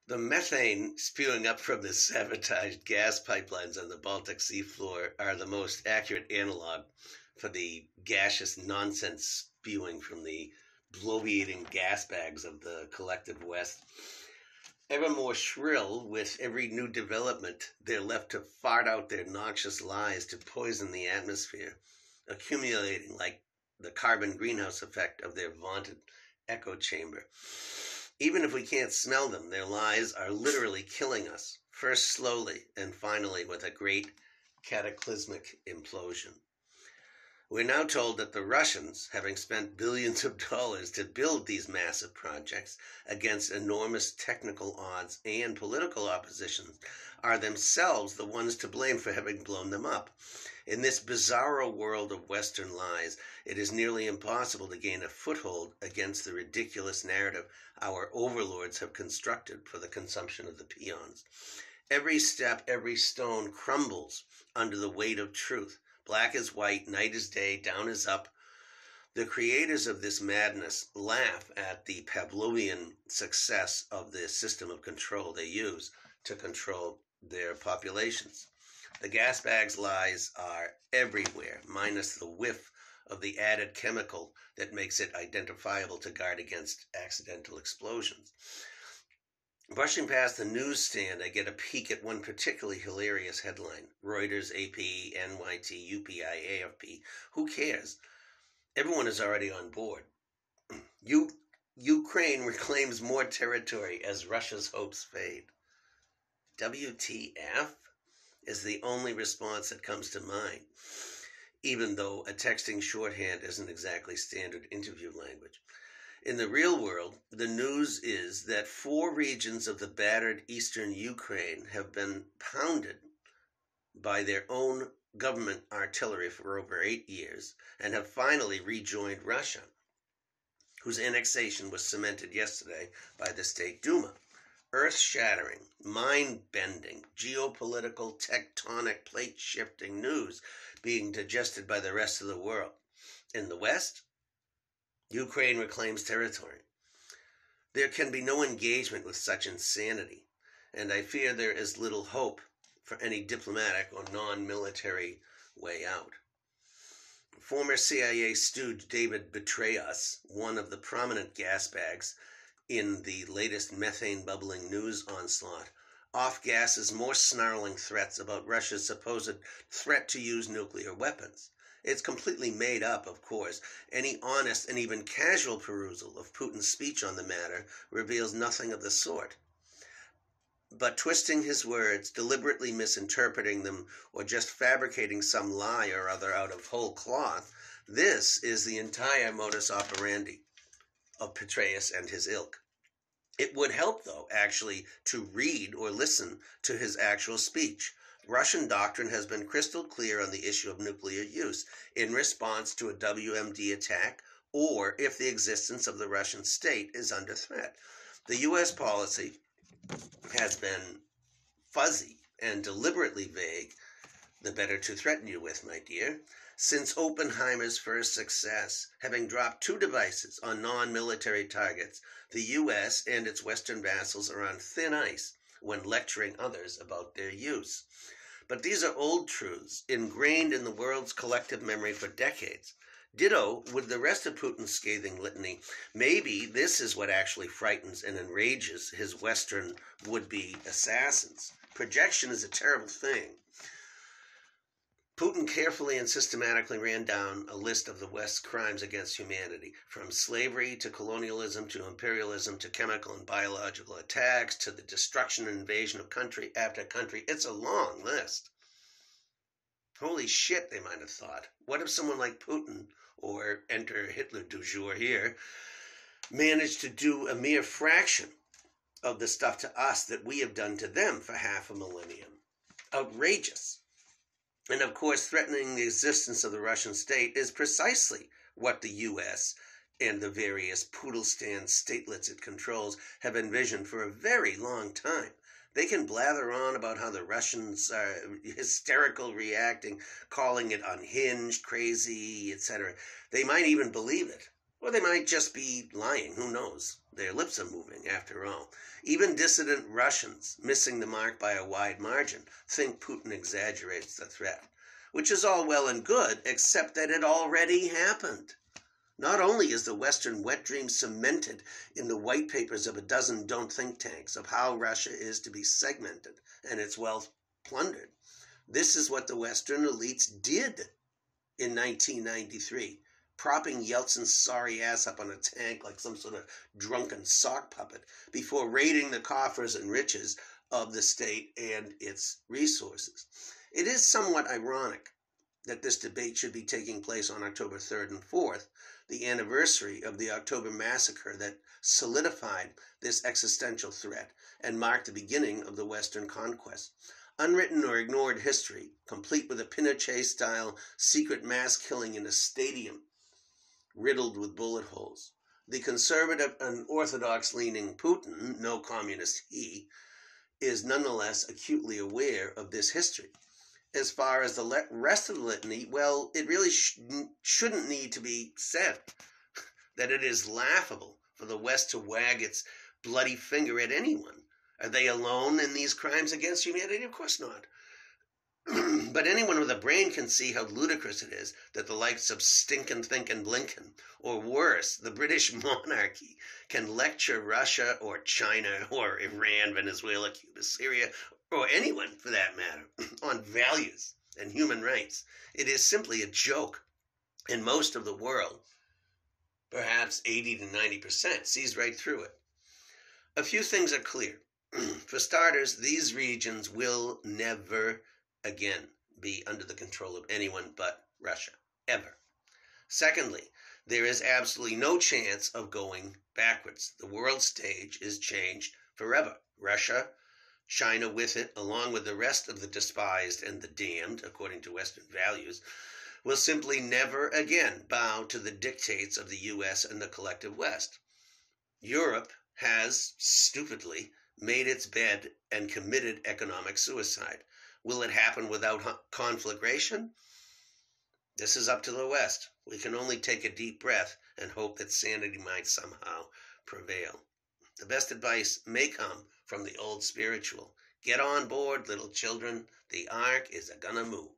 The methane spewing up from the sabotaged gas pipelines on the Baltic Sea floor are the most accurate analog for the gaseous nonsense spewing from the bloviating gasbags of the collective West. Ever more shrill with every new development, they're left to fart out their noxious lies to poison the atmosphere, accumulating like the carbon greenhouse effect of their vaunted echo chamber. Even if we can't smell them, their lies are literally killing us, first slowly and finally with a great cataclysmic implosion. We're now told that the Russians, having spent billions of dollars to build these massive projects against enormous technical odds and political opposition, are themselves the ones to blame for having blown them up. In this bizarro world of Western lies, it is nearly impossible to gain a foothold against the ridiculous narrative our overlords have constructed for the consumption of the peons. Every step, every stone crumbles under the weight of truth. Black is white, night is day, down is up. The creators of this madness laugh at the Pavlovian success of the system of control they use to control their populations. The gasbags lies are everywhere, minus the whiff of the added chemical that makes it identifiable to guard against accidental explosions. Brushing past the newsstand, I get a peek at one particularly hilarious headline. Reuters, AP, NYT, UPI, AFP. Who cares? Everyone is already on board. Ukraine reclaims more territory as Russia's hopes fade. WTF is the only response that comes to mind, even though a texting shorthand isn't exactly standard interview language. In the real world, the news is that 4 regions of the battered eastern Ukraine have been pounded by their own government artillery for over 8 years and have finally rejoined Russia, whose annexation was cemented yesterday by the State Duma. Earth-shattering, mind-bending, geopolitical, tectonic, plate-shifting news being digested by the rest of the world. In the West, Ukraine reclaims territory. There can be no engagement with such insanity, and I fear there is little hope for any diplomatic or non-military way out. Former CIA stooge David Petraeus, one of the prominent gasbags in the latest methane-bubbling news onslaught, off-gasses more snarling threats about Russia's supposed threat to use nuclear weapons. It's completely made up, of course. Any honest and even casual perusal of Putin's speech on the matter reveals nothing of the sort. But twisting his words, deliberately misinterpreting them, or just fabricating some lie or other out of whole cloth, this is the entire modus operandi of Petraeus and his ilk. It would help, though, actually, to read or listen to his actual speech. Russian doctrine has been crystal clear on the issue of nuclear use in response to a WMD attack or if the existence of the Russian state is under threat. The U.S. policy has been fuzzy and deliberately vague, the better to threaten you with, my dear, since Oppenheimer's first success. Having dropped 2 devices on non-military targets, the U.S. and its Western vassals are on thin ice when lecturing others about their use. But these are old truths, ingrained in the world's collective memory for decades. Ditto with the rest of Putin's scathing litany. Maybe this is what actually frightens and enrages his Western would-be assassins. Projection is a terrible thing. Putin carefully and systematically ran down a list of the West's crimes against humanity, from slavery to colonialism to imperialism to chemical and biological attacks to the destruction and invasion of country after country. It's a long list. Holy shit, they might have thought. What if someone like Putin, or enter Hitler du jour here, managed to do a mere fraction of the stuff to us that we have done to them for half a millennium? Outrageous. And of course, threatening the existence of the Russian state is precisely what the U.S. and the various poodle-stand statelets it controls have envisioned for a very long time. They can blather on about how the Russians are hysterical reacting, calling it unhinged, crazy, etc. They might even believe it. Or they might just be lying, who knows? Their lips are moving, after all. Even dissident Russians, missing the mark by a wide margin, think Putin exaggerates the threat. Which is all well and good, except that it already happened. Not only is the Western wet dream cemented in the white papers of a dozen don't think tanks of how Russia is to be segmented and its wealth plundered, this is what the Western elites did in 1993, propping Yeltsin's sorry ass up on a tank like some sort of drunken sock puppet before raiding the coffers and riches of the state and its resources. It is somewhat ironic that this debate should be taking place on October 3rd and 4th, the anniversary of the October massacre that solidified this existential threat and marked the beginning of the Western conquest. Unwritten or ignored history, complete with a Pinochet-style secret mass killing in a stadium riddled with bullet holes. The conservative and orthodox-leaning Putin, no communist he, is nonetheless acutely aware of this history. As far as the rest of the litany, well, it really shouldn't need to be said that it is laughable for the West to wag its bloody finger at anyone. Are they alone in these crimes against humanity? Of course not. But anyone with a brain can see how ludicrous it is that the likes of Stinkin' Thinkin' Blinken, or worse, the British monarchy, can lecture Russia or China or Iran, Venezuela, Cuba, Syria, or anyone for that matter, on values and human rights. It is simply a joke. And most of the world, perhaps 80 to 90%, sees right through it. A few things are clear. For starters, these regions will never again be under the control of anyone but Russia, ever. Secondly, there is absolutely no chance of going backwards. The world stage is changed forever. Russia, China with it, along with the rest of the despised and the damned, according to Western values, will simply never again bow to the dictates of the U.S. and the collective West. Europe has, stupidly, made its bed and committed economic suicide. Will it happen without conflagration? This is up to the West. We can only take a deep breath and hope that sanity might somehow prevail. The best advice may come from the old spiritual. Get on board, little children. The ark is a gonna move.